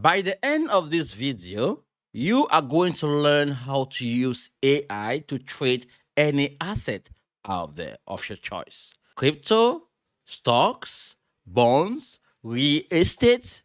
By the end of this video, you are going to learn how to use AI to trade any asset out there of your choice. Crypto, stocks, bonds, real estate,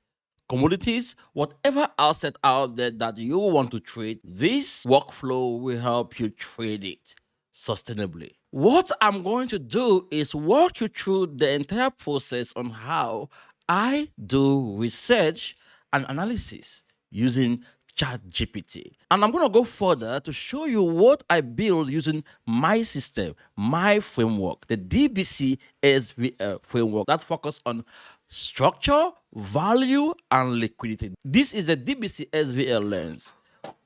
commodities, whatever asset out there that you want to trade, this workflow will help you trade it sustainably. What I'm going to do is walk you through the entire process on how I do research and analysis using ChatGPT. And I'm going to go further to show you what I build using my system, my framework, the DBC SVL framework that focuses on structure, value, and liquidity. This is a DBC SVL lens.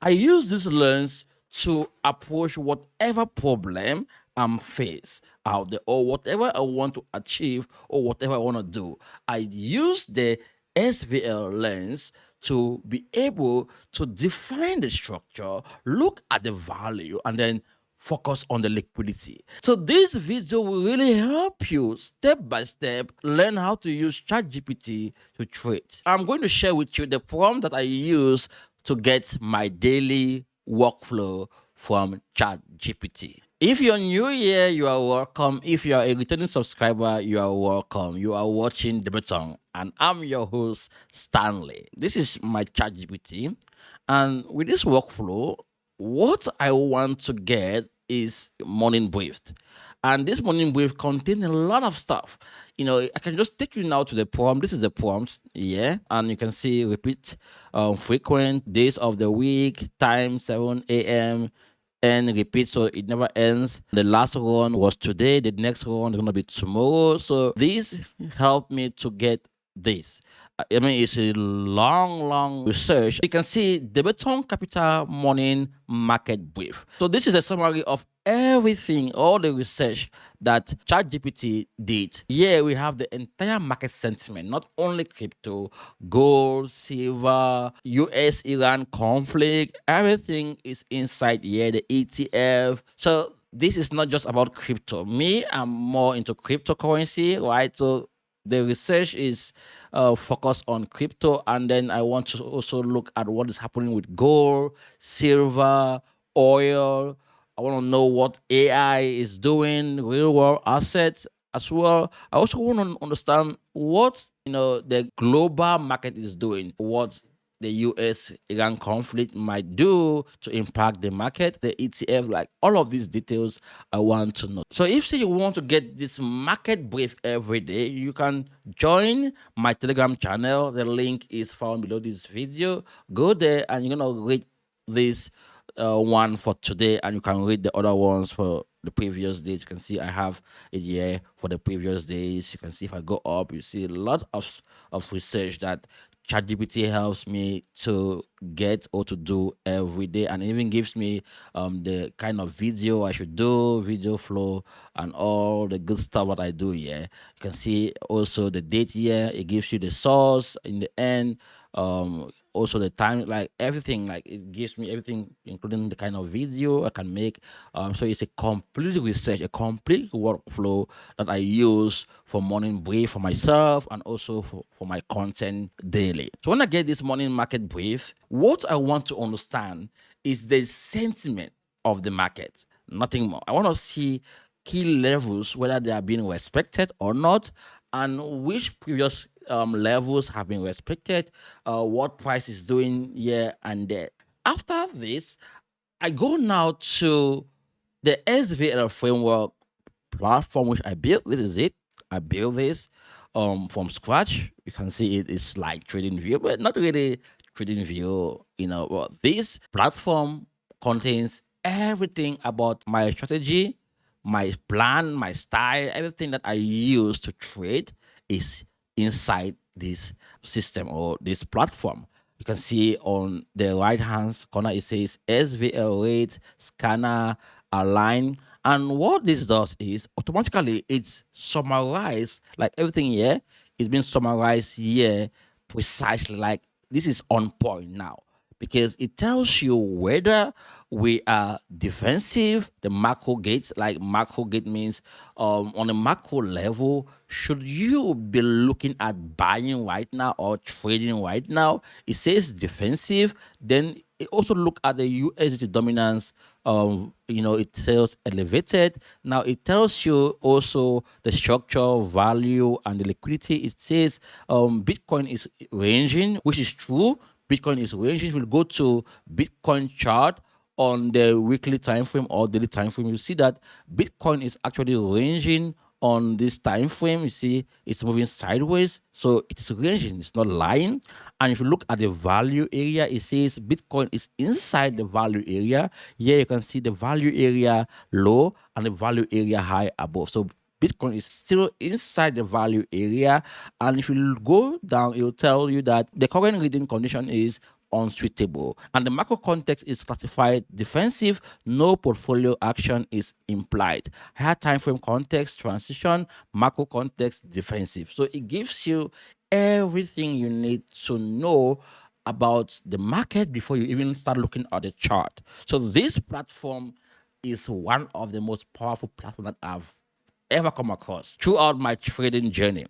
I use this lens to approach whatever problem I'm faced out there or whatever I want to achieve or whatever I want to do. I use the SVL lens to be able to define the structure, look at the value, and then focus on the liquidity. So this video will really help you step by step learn how to use ChatGPT to trade. I'm going to share with you the prompt that I use to get my daily workflow from ChatGPT. If you're new here, you are welcome. If you are a returning subscriber, you are welcome. You are watching The Beton, and I'm your host, Stanley. This is my ChatGPT, and with this workflow, what I want to get is morning briefed. And this morning brief contains a lot of stuff. I can just take you now to the prompt. This is the prompt, yeah. And you can see repeat frequent, days of the week, time 7 a.m., and repeat, so it never ends. The last one was today, the next one is going to be tomorrow. So this helped me to get this. I mean, it's a long research. You can see the BETONG CAPITAL morning market brief. So this is a summary of everything, all the research that ChatGPT did. Here we have the entire market sentiment, not only crypto, gold, silver, US-Iran conflict, everything is inside here, the ETF. So this is not just about crypto. Me, I'm more into cryptocurrency, right? So the research is focused on crypto, and then I want to also look at what is happening with gold, silver, oil. I want to know what AI is doing, real world assets as well. I also want to understand what the global market is doing, what the US-Iran conflict might do to impact the market, the ETF, like all of these details I want to know. So if say you want to get this market brief every day, you can join my Telegram channel. The link is found below this video. Go there and you're going to read this one for today, and you can read the other ones for the previous days. You can see I have it here for the previous days. You can see if I go up, you see a lot of research that ChatGPT helps me to get or to do every day, and even gives me the kind of video I should do, video flow, and all the good stuff that I do here. You can see also the date here. It gives you the source in the end. Also the time, like everything, like it gives me everything, including the kind of video I can make. So it's a complete research, a complete workflow that I use for morning brief for myself and also for my content daily. So when I get this morning market brief, what I want to understand is the sentiment of the market, nothing more. I want to see key levels, whether they are being respected or not, and which previous levels have been respected, what price is doing here and there. After this, I go now to the SVL framework platform which I built. This is it. I built this from scratch. You can see it is like trading view, but not really trading view. Well, this platform contains everything about my strategy, my plan, my style, everything that I use to trade is inside this system or this platform. You can see on the right hand corner it says SVL rate, scanner, align. And what this does is automatically it's summarized, like everything here is being summarized here precisely. Like this is on point now. because it tells you whether we are defensive. The macro gate, like macro gate means on a macro level, should you be looking at buying right now or trading right now? It says defensive. Then it also look at the USDT dominance. It tells elevated. Now it tells you also the structure, value, and the liquidity. It says Bitcoin is ranging, which is true. Bitcoin is ranging. We'll go to Bitcoin chart on the weekly time frame or daily time frame. You see that Bitcoin is actually ranging on this time frame. You see it's moving sideways, so it's ranging, it's not lying. And if you look at the value area, it says Bitcoin is inside the value area. Here you can see the value area low and the value area high above. So Bitcoin is still inside the value area. And if you go down, it will tell you that the current reading condition is unsuitable. And the macro context is classified defensive. No portfolio action is implied. Higher time frame context, transition, macro context, defensive. So it gives you everything you need to know about the market before you even start looking at the chart. So this platform is one of the most powerful platforms that I've ever come across throughout my trading journey.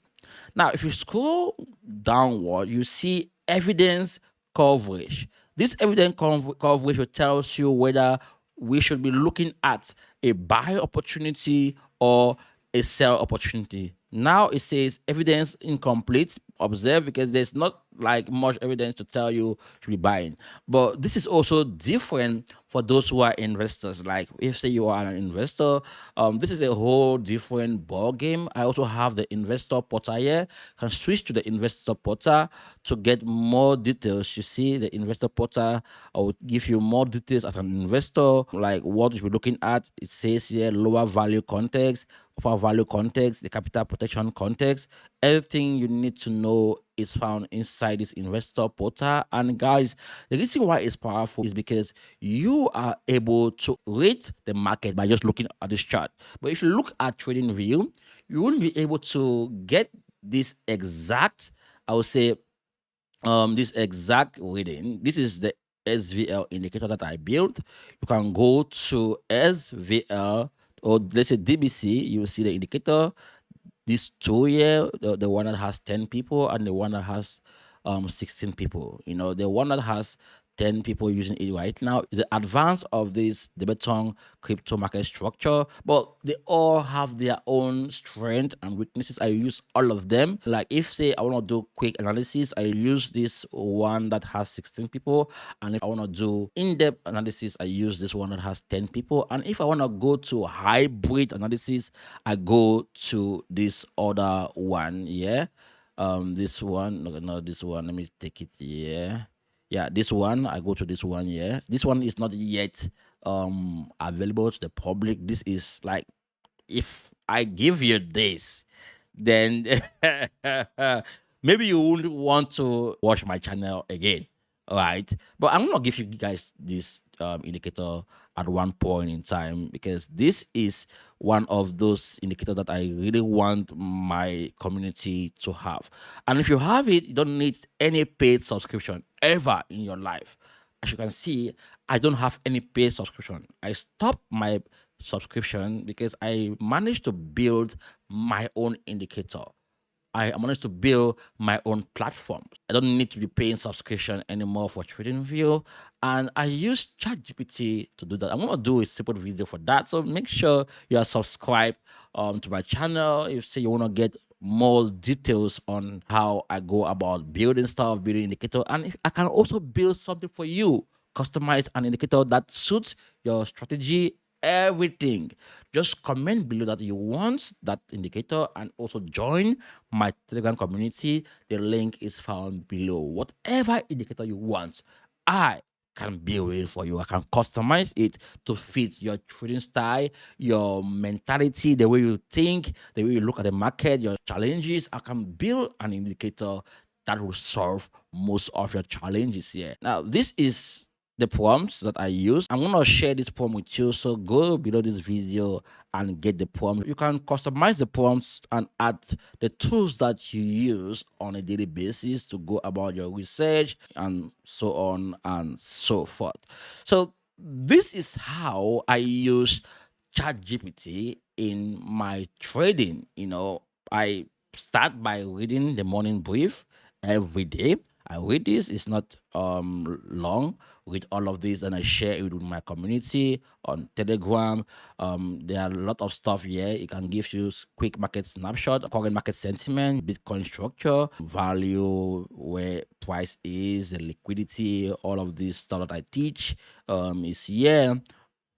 Now, if you scroll downward, you see evidence coverage. This coverage will tells you whether we should be looking at a buy opportunity or a sell opportunity. Now it says evidence incomplete. Observe, because there's not like much evidence to tell you to be buying. But this is also different for those who are investors. Like if say you are an investor, this is a whole different ball game. I also have the investor portal here. Can switch to the investor portal to get more details. You see the investor portal, I will give you more details as an investor, like what you should be looking at. It says here lower value context, upper value context, the capital protection context. Everything you need to know is found inside this investor portal. And guys, the reason why it's powerful is because you are able to rate the market by just looking at this chart. But if you look at trading view, you won't be able to get this exact, I would say, this exact reading. This is the SVL indicator that I built. You can go to SVL, or let's say DBC. You will see the indicator. This two here, the one that has 10 people and the one that has 16 people. The one that has 10 people using it right now is the advance of the Beton crypto market structure, but they all have their own strength and weaknesses. I use all of them. Like if say I want to do quick analysis, I use this one that has 16 people. And if I want to do in-depth analysis, I use this one that has 10 people. And if I want to go to hybrid analysis, I go to this other one. Yeah. This one, no, this one, let me take it here. Yeah, this one, I go to this one here. This one is not yet available to the public. This is like, if I give you this, then maybe you wouldn't want to watch my channel again. All right. But I'm gonna give you guys this indicator at one point in time, because this is one of those indicators that I really want my community to have. And if you have it, you don't need any paid subscription ever in your life. As you can see, I don't have any paid subscription. I stopped my subscription because I managed to build my own indicator. I managed to build my own platform. I don't need to be paying subscription anymore for TradingView. And I use ChatGPT to do that. I'm gonna do a separate video for that. So make sure you are subscribed to my channel. If say you wanna get more details on how I go about building stuff, building indicator, and if I can also build something for you, customize an indicator that suits your strategy, everything. Just comment below that you want that indicator and also join my Telegram community. The link is found below. Whatever indicator you want, I can build it for you. I can customize it to fit your trading style, your mentality, the way you think, the way you look at the market, your challenges. I can build an indicator that will solve most of your challenges here. Now, this is the prompts that I use. I'm gonna share this prompt with you. So go below this video and get the prompt. You can customize the prompts and add the tools that you use on a daily basis to go about your research and so on and so forth. So this is how I use ChatGPT in my trading. I start by reading the morning brief every day. I read this, it's not long. Read all of this and I share it with my community on Telegram. There are a lot of stuff here. It can give you quick market snapshot, current market sentiment, Bitcoin structure, value, where price is, the liquidity, all of this stuff that I teach is here.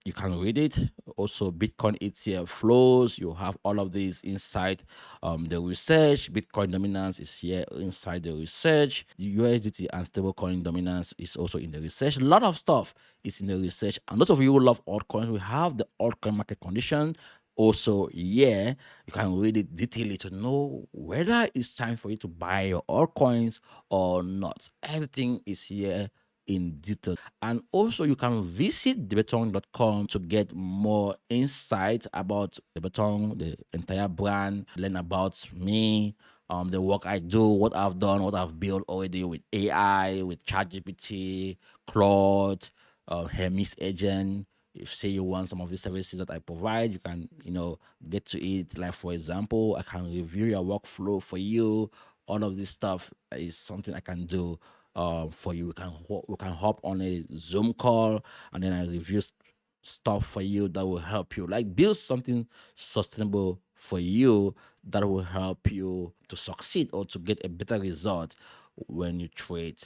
You can read it. Also, Bitcoin ETF flows. You have all of these inside the research. Bitcoin dominance is here inside the research. The USDT and stablecoin dominance is also in the research. A lot of stuff is in the research. And those of you who love altcoins, we have the altcoin market condition. Also, yeah, you can read it detailedly to know whether it's time for you to buy your altcoins or not. Everything is here in detail. And also, you can visit debetong.com to get more insight about the Betong, the entire brand, learn about me, the work I do, what I've done, what I've built already with AI, with ChatGPT, Claude, Hermes Agent. If say you want some of the services that I provide, you can get to it. Like for example, I can review your workflow for you. All of this stuff is something I can do for you. We can hop on a Zoom call and then I review stuff for you that will help you. Like build something sustainable for you that will help you to succeed or to get a better result when you trade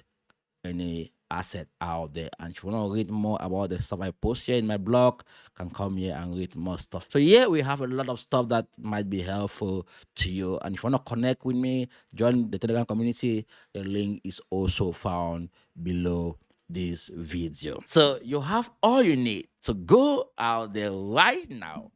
any asset out there. And if you want to read more about the stuff I post here in my blog, can come here and read more stuff. So yeah, we have a lot of stuff that might be helpful to you. And if you want to connect with me, join the Telegram community. The link is also found below this video. So you have all you need. So go out there right now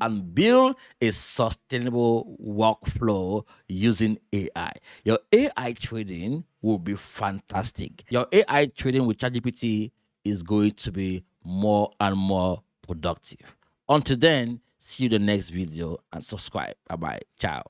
and build a sustainable workflow using AI. Your AI trading will be fantastic. Your AI trading with ChatGPT is going to be more and more productive. Until then, see you in the next video and subscribe. Bye bye. Ciao.